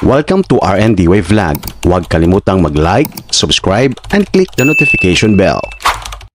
Welcome to RNDY Vlog. Huwag kalimutang mag-like, subscribe, and click the notification bell.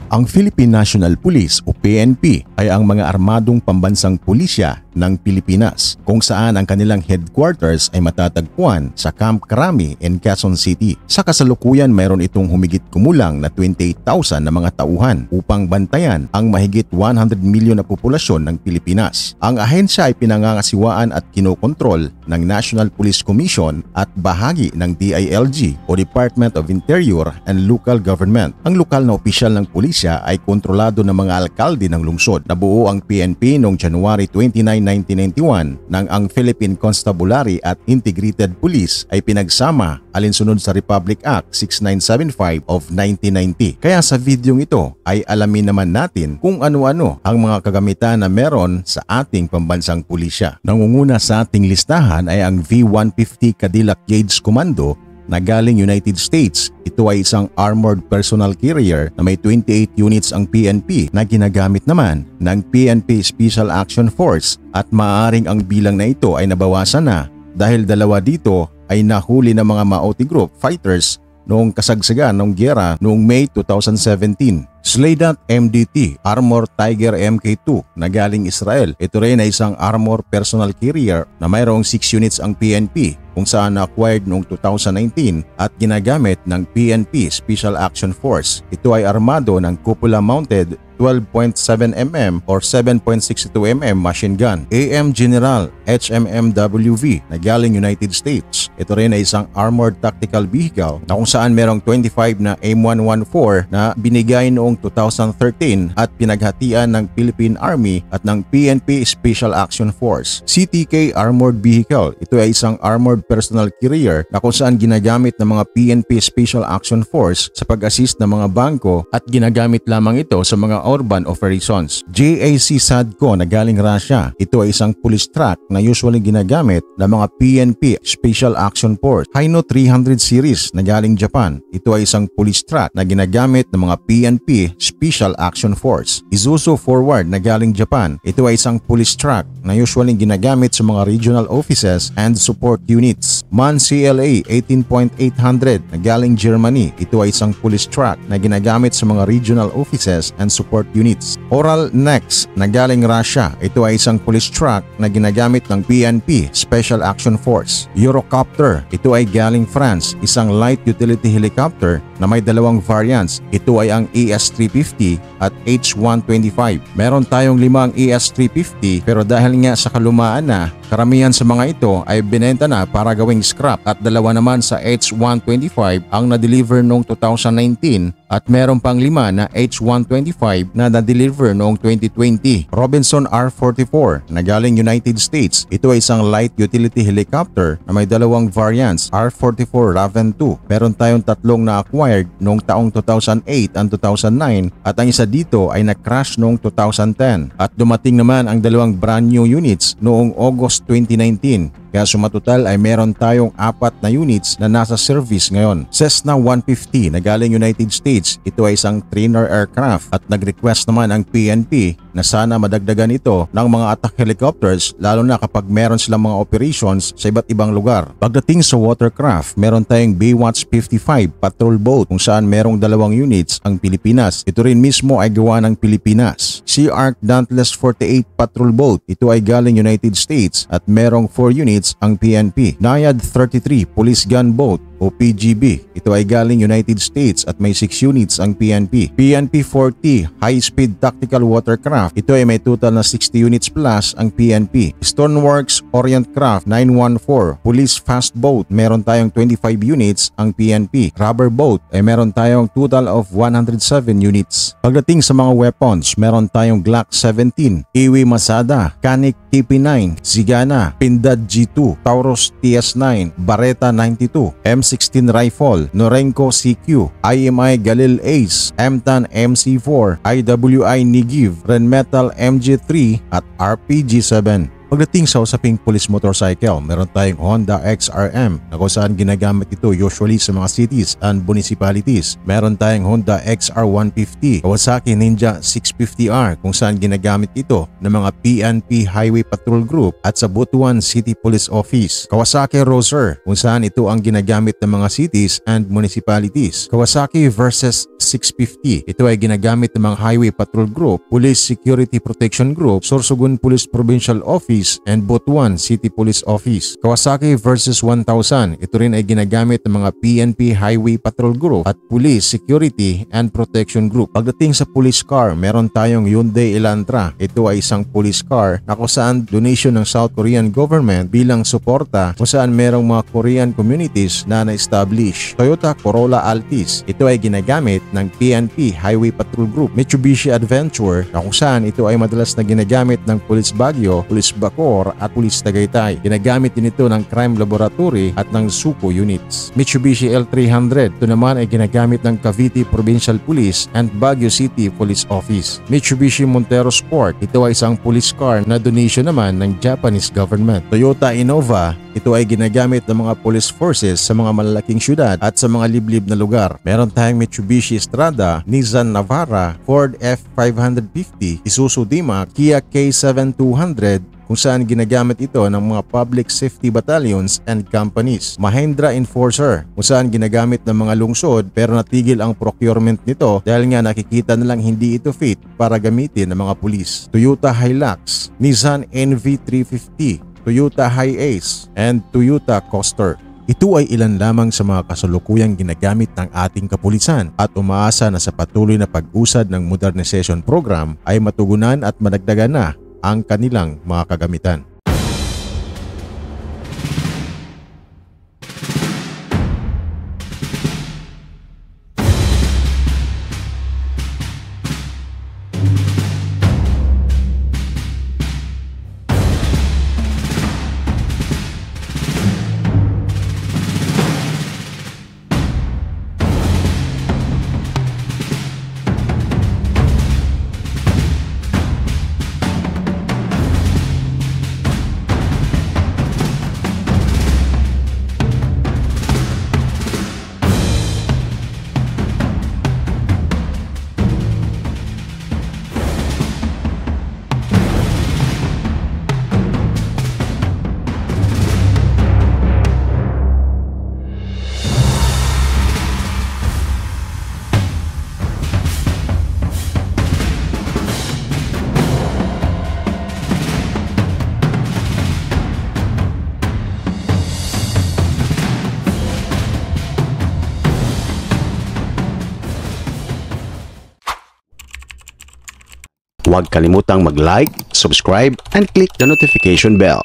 Ang Philippine National Police o PNP ay ang mga armadong pambansang pulisya ng Pilipinas kung saan ang kanilang headquarters ay matatagpuan sa Camp Crame in Quezon City. Sa kasalukuyan mayroon itong humigit kumulang na 28,000 na mga tauhan upang bantayan ang mahigit 100 milyon na populasyon ng Pilipinas. Ang ahensya ay pinangangasiwaan at kinokontrol ng National Police Commission at bahagi ng DILG o Department of Interior and Local Government. Ang lokal na opisyal ng pulisya ay kontrolado ng mga alkalde ng lungsod. Nabuo ang PNP noong January 29, 1991 nang ang Philippine Constabulary at Integrated Police ay pinagsama alinsunod sa Republic Act 6975 of 1990. Kaya sa videong ito ay alamin naman natin kung ano-ano ang mga kagamitan na meron sa ating pambansang pulisya. Nangunguna sa ating listahan ay ang V-150 Cadillac Gauge Commando na galing United States. Ito ay isang armored personal carrier na may 28 units ang PNP na ginagamit naman ng PNP Special Action Force at maaaring ang bilang na ito ay nabawasan na dahil dalawa dito ay nahuli ng mga Maote Group fighters noong kasagsagan ng gyera noong May 2017. Sledat MDT Armor Tiger Mk2 na galing Israel. Ito rin ay isang armor personal carrier na mayroong 6 units ang PNP kung saan na-acquired noong 2019 at ginagamit ng PNP Special Action Force. Ito ay armado ng cupola-mounted 12.7mm or 7.62mm machine gun. AM General HMMWV na galing United States. Ito rin ay isang armored tactical vehicle na kung saan merong 25 na M114 na binigay noong 2013 at pinaghatian ng Philippine Army at ng PNP Special Action Force. CTK Armored Vehicle. Ito ay isang armored personal carrier na kung saan ginagamit ng mga PNP Special Action Force sa pag-assist ng mga bangko at ginagamit lamang ito sa mga urban operations. JAC Sadco na galing Russia. Ito ay isang police truck na usually ginagamit ng mga PNP Special Action Force. Hino 300 series na galing Japan. Ito ay isang police truck na ginagamit ng mga PNP Special Action Force. Isuzu Forward na galing Japan. Ito ay isang police truck na usually ginagamit sa mga regional offices and support units. MAN CLA 18.800 na galing Germany. Ito ay isang police truck na ginagamit sa mga regional offices and support units. Oral Nex na galing Russia. Ito ay isang police truck na ginagamit ng PNP Special Action Force. Eurocopter. Ito ay galing France. Isang light utility helicopter na may dalawang variants. Ito ay ang ES-350 at H-125. Meron tayong 5 ES-350 pero dahil nga sa kalumaan na, karamihan sa mga ito ay binenta na para gawing scrap at dalawa naman sa H-125 ang na-deliver noong 2019 at meron pang 5 na H-125 na na-deliver noong 2020. Robinson R-44 na galing United States. Ito ay isang light utility helicopter na may dalawang variants, R-44 Raven 2. Meron tayong tatlong na-acquired noong taong 2008 and 2009 at ang isa dito ay na-crash noong 2010 at dumating naman ang dalawang brand new units noong August 2019. Kaya sumatotal ay meron tayong 4 na units na nasa service ngayon. Cessna 150 na galing United States. Ito ay isang trainer aircraft at nag-request naman ang PNP na sana madagdagan ito ng mga attack helicopters lalo na kapag meron silang mga operations sa iba't ibang lugar. Pagdating sa watercraft, meron tayong Baywatch 55 patrol boat kung saan merong 2 units ang Pilipinas. Ito rin mismo ay gawa ng Pilipinas. Sea Ark Dauntless 48 patrol boat. Ito ay galing United States at merong 4 units ang PNP. Naiad 33 police gun boat o PGB. Ito ay galing United States at may 6 units ang PNP. PNP 40 high-speed tactical watercraft. Ito ay may total na 60 units plus ang PNP. Stoneworks Orient Craft 914 police fast boat. Meron tayong 25 units ang PNP. Rubber boat ay meron tayong total of 107 units. Pagdating sa mga weapons, meron tayong Glock 17, Iwi Masada, Canik TP9, Zigana, Pindad G2, Taurus TS9, Beretta 92, M16 rifle, Norenko CQ, IMI Galil Ace, MTAN MC4, IWI Nigiv, Renmetal MG3 at RPG7. Pagdating sa usaping police motorcycle, meron tayong Honda XRM na kung saan ginagamit ito usually sa mga cities and municipalities. Meron tayong Honda XR150, Kawasaki Ninja 650R kung saan ginagamit ito ng mga PNP Highway Patrol Group at sa Butuan City Police Office. Kawasaki Roser kung saan ito ang ginagamit ng mga cities and municipalities. Kawasaki versus 650, ito ay ginagamit ng mga Highway Patrol Group, Police Security Protection Group, Sorsogon Police Provincial Office and Butuan City Police Office. Kawasaki versus 1000, ito rin ay ginagamit ng mga PNP Highway Patrol Group at Police Security and Protection Group. Pagdating sa police car, meron tayong Hyundai Elantra. Ito ay isang police car na kung saan donation ng South Korean government bilang suporta kung saan merong mga Korean communities na na-establish. Toyota Corolla Altis, ito ay ginagamit ng PNP Highway Patrol Group. Mitsubishi Adventure na kung saan ito ay madalas na ginagamit ng Police Baguio, Police Bacoor at Police Tagaytay. Ginagamit din ito ng Crime Laboratory at ng SUCO units. Mitsubishi L300, ito naman ay ginagamit ng Cavite Provincial Police and Baguio City Police Office. Mitsubishi Montero Sport, ito ay isang police car na donation naman ng Japanese government. Toyota Innova, ito ay ginagamit ng mga police forces sa mga malalaking syudad at sa mga liblib na lugar. Meron tayong Mitsubishi Strada, Nissan Navara, Ford F550, Isuzu D-Max, Kia K7200, kung saan ginagamit ito ng mga public safety battalions and companies. Mahindra Enforcer, kung saan ginagamit ng mga lungsod pero natigil ang procurement nito dahil nga nakikita nilang hindi ito fit para gamitin ng mga pulis. Toyota Hilux, Nissan NV350, Toyota Hiace, and Toyota Coaster. Ito ay ilan lamang sa mga kasalukuyang ginagamit ng ating kapulisan at umaasa na sa patuloy na pag-usad ng modernization program ay matugunan at madagdagan na ang kanilang mga kagamitan. Huwag kalimutang mag-like, subscribe, and click the notification bell.